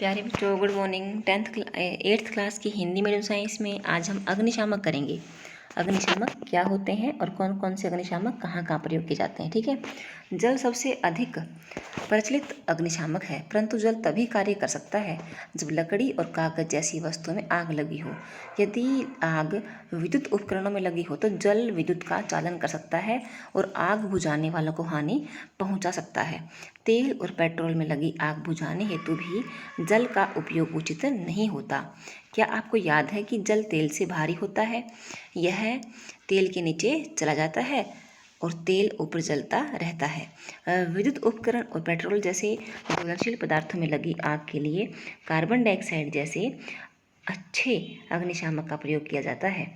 प्यारे बच्चों, good morning. 8th class की हिंदी मीडियम साइंस में आज हम अग्निशामक करेंगे। अग्निशामक क्या होते हैं और कौन कौन से अग्निशामक कहाँ कहाँ प्रयोग किए जाते हैं। ठीक है। जल सबसे अधिक प्रचलित अग्निशामक है, परंतु जल तभी कार्य कर सकता है जब लकड़ी और कागज जैसी वस्तुओं में आग लगी हो। यदि आग विद्युत उपकरणों में लगी हो तो जल विद्युत का चालन कर सकता है और आग बुझाने वालों को हानि पहुंचा सकता है। तेल और पेट्रोल में लगी आग बुझाने हेतु भी जल का उपयोग उचित नहीं होता। क्या आपको याद है कि जल तेल से भारी होता है? यह तेल के नीचे चला जाता है और तेल ऊपर जलता रहता है। विद्युत उपकरण और पेट्रोल जैसे ज्वलनशील पदार्थों में लगी आग के लिए कार्बन डाइऑक्साइड जैसे अच्छे अग्निशामक का प्रयोग किया जाता है।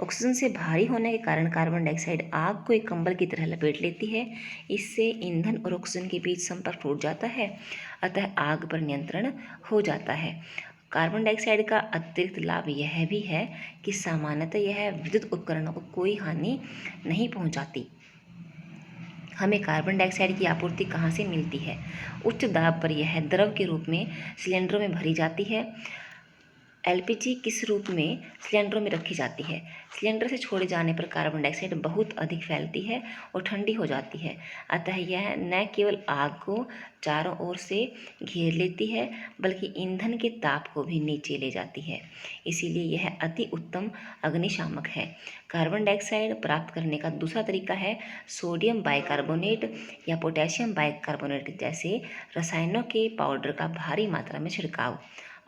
ऑक्सीजन से भारी होने के कारण कार्बन डाइऑक्साइड आग को एक कंबल की तरह लपेट लेती है। इससे ईंधन और ऑक्सीजन के बीच संपर्क टूट जाता है, अतः आग पर नियंत्रण हो जाता है। कार्बन डाइऑक्साइड का अतिरिक्त लाभ यह भी है कि सामान्यतः यह विद्युत उपकरणों को कोई हानि नहीं पहुंचाती। हमें कार्बन डाइऑक्साइड की आपूर्ति कहाँ से मिलती है? उच्च दाब पर यह द्रव के रूप में सिलेंडरों में भरी जाती है। एलपीजी किस रूप में सिलेंडरों में रखी जाती है? सिलेंडर से छोड़े जाने पर कार्बन डाइऑक्साइड बहुत अधिक फैलती है और ठंडी हो जाती है, अतः यह न केवल आग को चारों ओर से घेर लेती है बल्कि ईंधन के ताप को भी नीचे ले जाती है। इसीलिए यह अति उत्तम अग्निशामक है। कार्बन डाइऑक्साइड प्राप्त करने का दूसरा तरीका है सोडियम बाइकार्बोनेट या पोटेशियम बाइकार्बोनेट जैसे रसायनों के पाउडर का भारी मात्रा में छिड़काव।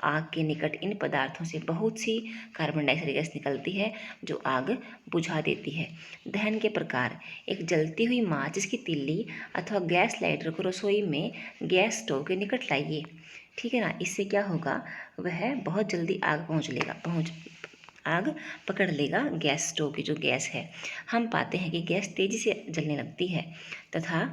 आग के निकट इन पदार्थों से बहुत सी कार्बन डाइऑक्साइड गैस निकलती है जो आग बुझा देती है। दहन के प्रकार: एक जलती हुई माचिस की तिल्ली अथवा गैस लाइटर को रसोई में गैस स्टोव के निकट लाइए। ठीक है ना। इससे क्या होगा, वह बहुत जल्दी आग पकड़ लेगा। गैस स्टोव की जो गैस है, हम पाते हैं कि गैस तेजी से जलने लगती है तथा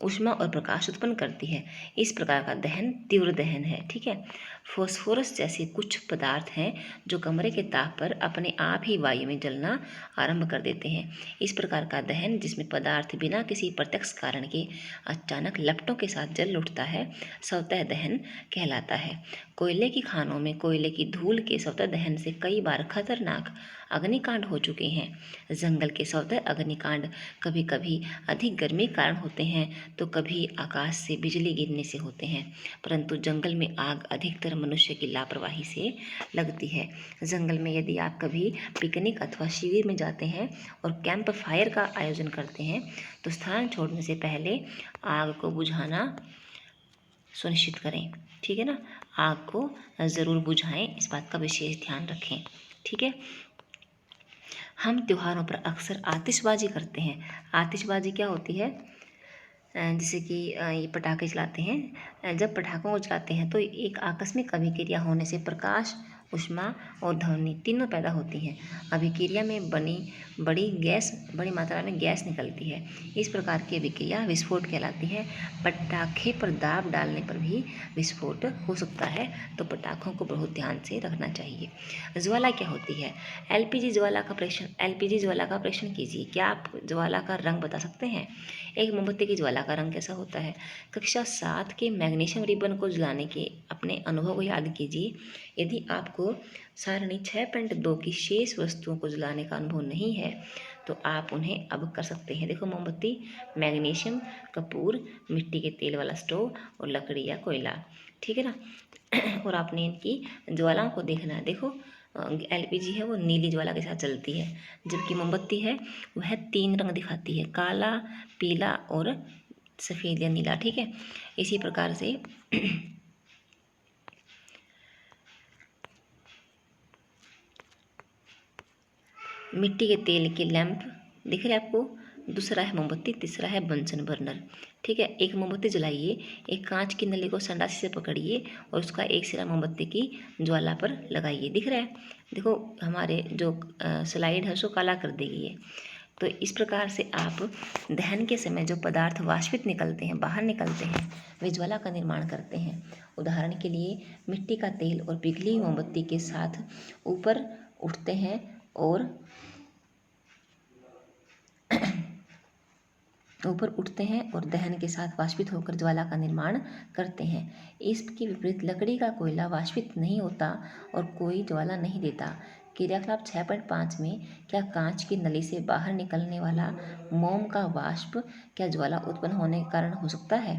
ऊष्मा और प्रकाश उत्पन्न करती है। इस प्रकार का दहन तीव्र दहन है। ठीक है। फॉस्फोरस जैसे कुछ पदार्थ हैं जो कमरे के ताप पर अपने आप ही वायु में जलना आरंभ कर देते हैं। इस प्रकार का दहन, जिसमें पदार्थ बिना किसी प्रत्यक्ष कारण के अचानक लपटों के साथ जल उठता है, स्वतः दहन कहलाता है। कोयले की खानों में कोयले की धूल के स्वतः दहन से कई बार खतरनाक अग्निकांड हो चुके हैं। जंगल के स्वतः अग्निकांड कभी कभी अधिक गर्मी के कारण होते हैं तो कभी आकाश से बिजली गिरने से होते हैं, परंतु जंगल में आग अधिकतर मनुष्य की लापरवाही से लगती है। जंगल में यदि आप कभी पिकनिक अथवा शिविर में जाते हैं और कैंप फायर का आयोजन करते हैं तो स्थान छोड़ने से पहले आग को बुझाना सुनिश्चित करें। ठीक है ना। आग को ज़रूर बुझाएं, इस बात का विशेष ध्यान रखें। ठीक है। हम त्योहारों पर अक्सर आतिशबाजी करते हैं। आतिशबाजी क्या होती है? जैसे कि ये पटाखे चलाते हैं। जब पटाखों को चलाते हैं तो एक आकस्मिक अभिक्रिया होने से प्रकाश, ऊष्मा और ध्वनि तीनों पैदा होती हैं। अभिक्रिया में बड़ी मात्रा में गैस निकलती है। इस प्रकार की अभिक्रिया विस्फोट कहलाती है। पटाखे पर दाब डालने पर भी विस्फोट हो सकता है, तो पटाखों को बहुत ध्यान से रखना चाहिए। ज्वाला क्या होती है? एलपीजी ज्वाला का परीक्षण कीजिए। क्या आप ज्वाला का रंग बता सकते हैं? एक मोमबत्ती की ज्वाला का रंग कैसा होता है? कक्षा 7 के मैग्नीशियम रिबन को जलाने के अपने अनुभव को याद कीजिए। यदि आपको सारणी 6.2 की शेष वस्तुओं को जलाने का अनुभव नहीं है तो आप उन्हें अब कर सकते हैं। देखो, मोमबत्ती, मैग्नीशियम, कपूर, मिट्टी के तेल वाला स्टोव और लकड़ी या कोयला। ठीक है ना। और आपने इनकी ज्वालाओं को देखना है। देखो, एलपीजी है वो नीली ज्वाला के साथ जलती है, जबकि मोमबत्ती है वह 3 रंग दिखाती है, काला, पीला और सफ़ेद या नीला। ठीक है। इसी प्रकार से मिट्टी के तेल के लैंप दिख रहे हैं आपको। दूसरा है मोमबत्ती, तीसरा है बंसन बर्नर। ठीक है। एक मोमबत्ती जलाइए, एक कांच की नली को संडासी से पकड़िए और उसका एक सिरा मोमबत्ती की ज्वाला पर लगाइए। दिख रहा है? देखो, हमारे जो स्लाइड है उसको काला कर देगी ये। तो इस प्रकार से आप दहन के समय जो पदार्थ वाष्पित निकलते हैं, बाहर निकलते हैं, वे ज्वाला का निर्माण करते हैं। उदाहरण के लिए मिट्टी का तेल और पिघली हुई मोमबत्ती के साथ ऊपर उठते हैं और ऊपर उठते हैं और दहन के साथ वाष्पित होकर ज्वाला का निर्माण करते हैं। इसके विपरीत लकड़ी का कोयला वाष्पित नहीं होता और कोई ज्वाला नहीं देता। क्रियाकलाप 6.5 में क्या कांच की नली से बाहर निकलने वाला मोम का वाष्प क्या ज्वाला उत्पन्न होने के कारण हो सकता है?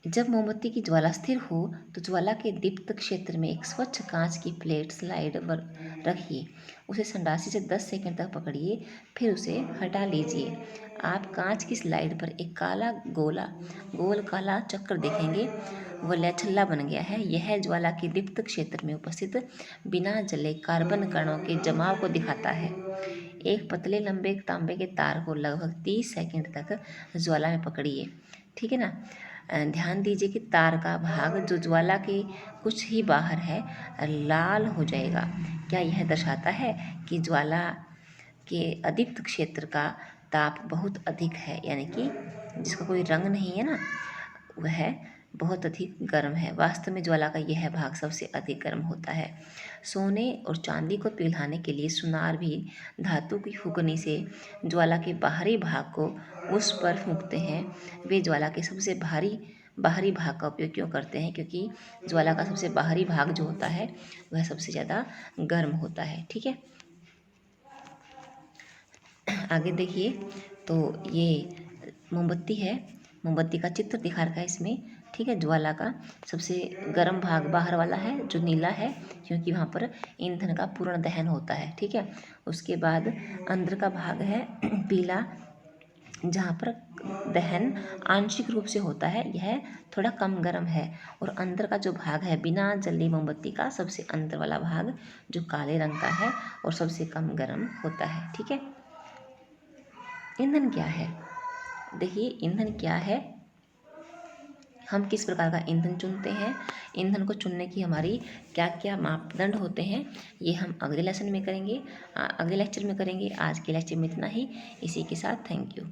जब मोमबत्ती की ज्वाला स्थिर हो तो ज्वाला के दीप्त क्षेत्र में एक स्वच्छ कांच की प्लेट स्लाइड पर रखिए। उसे संडासी से 10 सेकंड तक पकड़िए, फिर उसे हटा लीजिए। आप कांच की स्लाइड पर एक गोल काला चक्र देखेंगे। वलय छल्ला बन गया है। यह ज्वाला के दीप्त क्षेत्र में उपस्थित बिना जले कार्बन कणों के जमाव को दिखाता है। एक पतले लंबे तांबे के तार को लगभग 30 सेकंड तक ज्वाला में पकड़िए। ठीक है ना। ध्यान दीजिए कि तार का भाग जो ज्वाला के कुछ ही बाहर है लाल हो जाएगा। क्या यह दर्शाता है कि ज्वाला के अदीप्त क्षेत्र का ताप बहुत अधिक है, यानी कि जिसका कोई रंग नहीं है ना, वह बहुत अधिक गर्म है। वास्तव में ज्वाला का यह भाग सबसे अधिक गर्म होता है। सोने और चांदी को पिघलाने के लिए सुनार भी धातु की फूंकनी से ज्वाला के बाहरी भाग को उस पर फूंकते हैं। वे ज्वाला के सबसे बाहरी भाग का उपयोग क्यों करते हैं? क्योंकि ज्वाला का सबसे बाहरी भाग जो होता है वह सबसे ज़्यादा गर्म होता है। ठीक है, आगे देखिए। तो ये मोमबत्ती है, मोमबत्ती का चित्र दिखा रखा है इसमें। ठीक है, ज्वाला का सबसे गर्म भाग बाहर वाला है जो नीला है, क्योंकि वहाँ पर ईंधन का पूर्ण दहन होता है। ठीक है, उसके बाद अंदर का भाग है पीला, जहाँ पर दहन आंशिक रूप से होता है, यह थोड़ा कम गर्म है। और अंदर का जो भाग है बिना जली मोमबत्ती का सबसे अंदर वाला भाग जो काले रंग का है और सबसे कम गर्म होता है। ठीक है, ईंधन क्या है? देखिए, ईंधन क्या है, हम किस प्रकार का ईंधन चुनते हैं, ईंधन को चुनने की हमारी क्या क्या मापदंड होते हैं, ये हम अगले लेसन में करेंगे, अगले लेक्चर में करेंगे। आज के लेक्चर में इतना ही। इसी के साथ थैंक यू।